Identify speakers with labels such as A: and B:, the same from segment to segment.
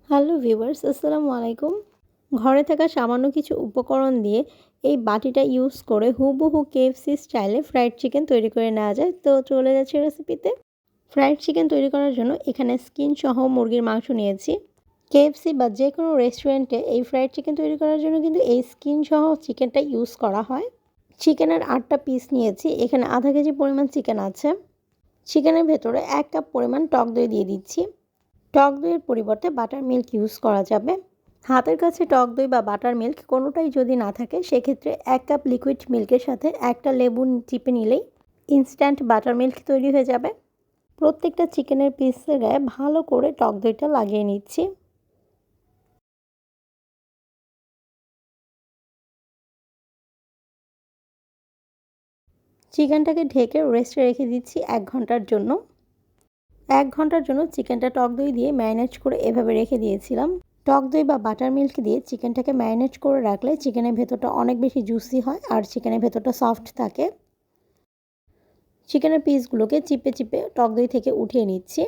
A: Hello viewers, আসসালামু আলাইকুম। ঘরে থাকা সামান্য কিছু উপকরণ দিয়ে এই বাটিটা ইউজ করে হুবহু কেএফসি স্টাইলে ফ্রাইড চিকেন তৈরি করে নেওয়া যায়। তো চলে যাচ্ছি রেসিপিতে। ফ্রাইড চিকেন তৈরি করার জন্য এখানে স্কিন সহ মুরগির মাংস নিয়েছি। কেএফসি বা যে কোনো রেস্টুরেন্টে এই ফ্রাইড চিকেন তৈরি করার জন্য কিন্তু এই স্কিন সহ চিকেনটা ইউজ করা হয়। চিকেনের 8টা পিস নিয়েছি। এখানে আধা কেজি পরিমাণ চিকেন আছে। চিকেনের ভেতরে 1 কাপ পরিমাণ টক দই দিয়ে দিচ্ছি। টক দইয়ের পরিবর্তে বাটার মিল্ক ইউজ করা যাবে। হাতের কাছে টক দই বা বাটার মিল্ক কোনোটাই যদি না থাকে সেক্ষেত্রে 1 কাপ লিকুইড মিল্কের সাথে একটা লেবু চিপে নিলেই ইনস্ট্যান্ট বাটার মিল্ক তৈরি হয়ে যাবে। প্রত্যেকটা চিকেনের পিসের গায়ে ভালো করে টক দইটা লাগিয়ে নিচ্ছি। চিকেনটাকে ঢেকে রেস্টে রেখে দিচ্ছি 1 ঘন্টার জন্য। 1 ঘন্টার জন্য চিকেনটা টক দই দিয়ে ম্যারিনেট করে এভাবে রেখে দিয়েছিলাম। টক দই বা বাটার মিল্ক দিয়ে চিকেনটাকে ম্যারিনেট করে রাখলে চিকেনের ভেতরটা অনেক বেশি জুসি হয় আর চিকেনের ভেতরটা সফট থাকে। চিকেনের পিসগুলোকে চিপে চিপে টক দই থেকে উঠিয়ে নিচ্ছি।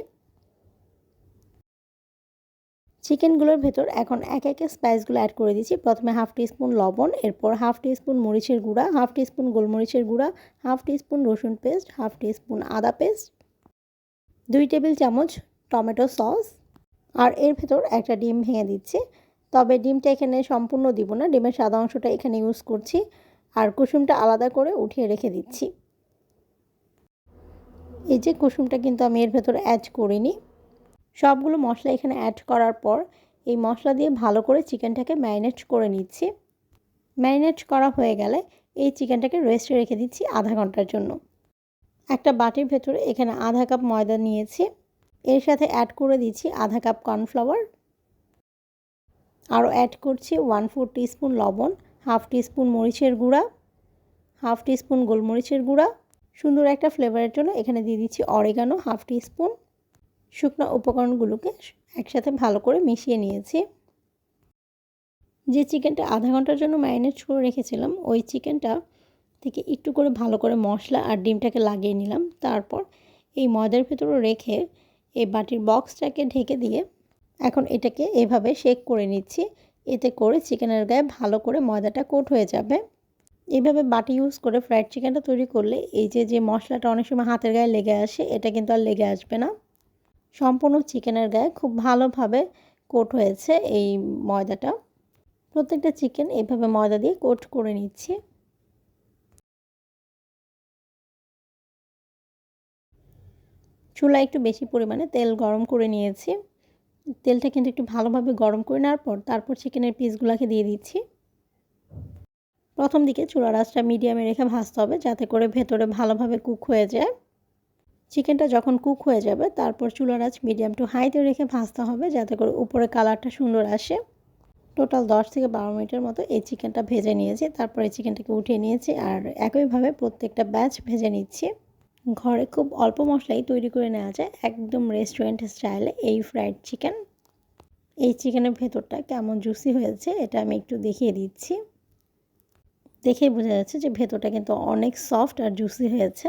A: চিকেনগুলোর ভেতর এখন একে একে স্পাইসগুলো অ্যাড করে দিচ্ছি। প্রথমে হাফ টিস্পুন লবণ, এরপর হাফ টিস্পুন মরিচের গুঁড়া, হাফ টিস্পুন গোলমরিচের গুঁড়া, হাফ টিস্পুন রসুন পেস্ট, হাফ টিস্পুন আদা পেস্ট, 2 টেবিল চামচ টমেটো সস, আর এর ভেতর একটা ডিম ভেঙে দিচ্ছি। তবে ডিমটা এখানে সম্পূর্ণ দিব না, ডিমের সাদা অংশটা এখানে ইউজ করছি। আর কুসুমটা আলাদা করে উঠিয়ে রেখে দিচ্ছি। এই যে কুসুমটা কিন্তু আমি এর ভেতর অ্যাড করিনি। সবগুলো মশলা এখানে অ্যাড করার পর এই মশলা দিয়ে ভালো করে চিকেনটাকে ম্যারিনেট করে নিচ্ছি। ম্যারিনেট করা হয়ে গেলে এই চিকেনটাকে রেস্টে রেখে দিচ্ছি আধা ঘন্টার জন্য। একটা বাটির ভেতরে এখানে আধা কাপ ময়দা নিয়েছি। এর সাথে অ্যাড করে দিচ্ছি আধা কাপ কর্নফ্লাওয়ার। আরও অ্যাড করছি 1/4 টিস্পুন লবণ, হাফ টিস্পুন মরিচের গুঁড়া, হাফ টিস্পুন গোলমরিচের গুঁড়া। সুন্দর একটা ফ্লেভারের জন্য এখানে দিয়ে দিচ্ছি অরিগানো হাফ টিস্পুন। শুকনো উপকরণগুলোকে একসাথে ভালো করে মিশিয়ে নিয়েছি। যে চিকেনটা আধা ঘন্টার জন্য ম্যারিনেট করে রেখেছিলাম ওই চিকেনটা থেকে একটু করে ভালো করে মশলা আর ডিমটাকে লাগিয়ে নিলাম। তারপর এই ময়দার ভেতরে রেখে এই বাটির বক্সটাকে ঢেকে দিয়ে এখন এটাকে এভাবে শেক করে নিচ্ছি। এতে করে চিকেনের গায়ে ভালো করে ময়দাটা কোট হয়ে যাবে। এইভাবে বাটি ইউজ করে ফ্রাইড চিকেনটা তৈরি করলে এই যে মশলাটা অনেক সময় হাতের গায়ে লেগে আসে, এটা কিন্তু আর লেগে আসবে না। সম্পূর্ণ চিকেনের গায়ে খুব ভালোভাবে কোট হয়েছে এই ময়দাটা। প্রত্যেকটা চিকেন এভাবে ময়দা দিয়ে কোট করে নিচ্ছি। চুলায় একটু বেশি পরিমাণে তেল গরম করে নিয়েছি। তেলটা কিন্তু একটু ভালোভাবে গরম করে নেওয়ার পর তারপর চিকেনের পিসগুলোকে দিয়ে দিচ্ছি। প্রথম দিকে চুলার আঁচটা মিডিয়ামে রেখে ভাজতে হবে যাতে করে ভেতরে ভালোভাবে কুক হয়ে যায়। চিকেনটা যখন কুক হয়ে যাবে তারপর চুলার আঁচ মিডিয়াম টু হাইতে রেখে ভাজতে হবে যাতে করে উপরে কালারটা সুন্দর আসে। টোটাল 10 থেকে 12 মিনিটের মতো এই চিকেনটা ভেজে নিয়েছি। তারপর এই চিকেনটাকে উঠিয়ে নিয়েছি আর একইভাবে প্রত্যেকটা ব্যাচ ভেজে নিচ্ছি। ঘরে খুব অল্প মশলাই তৈরি করে নেওয়া যায় একদম রেস্টুরেন্ট স্টাইলে এই ফ্রাইড চিকেন। এই চিকেনের ভেতরটা কেমন জুসি হয়েছে এটা আমি একটু দেখিয়ে দিচ্ছি। দেখেই বোঝা যাচ্ছে যে ভেতরটা কিন্তু অনেক সফট আর জুসি হয়েছে।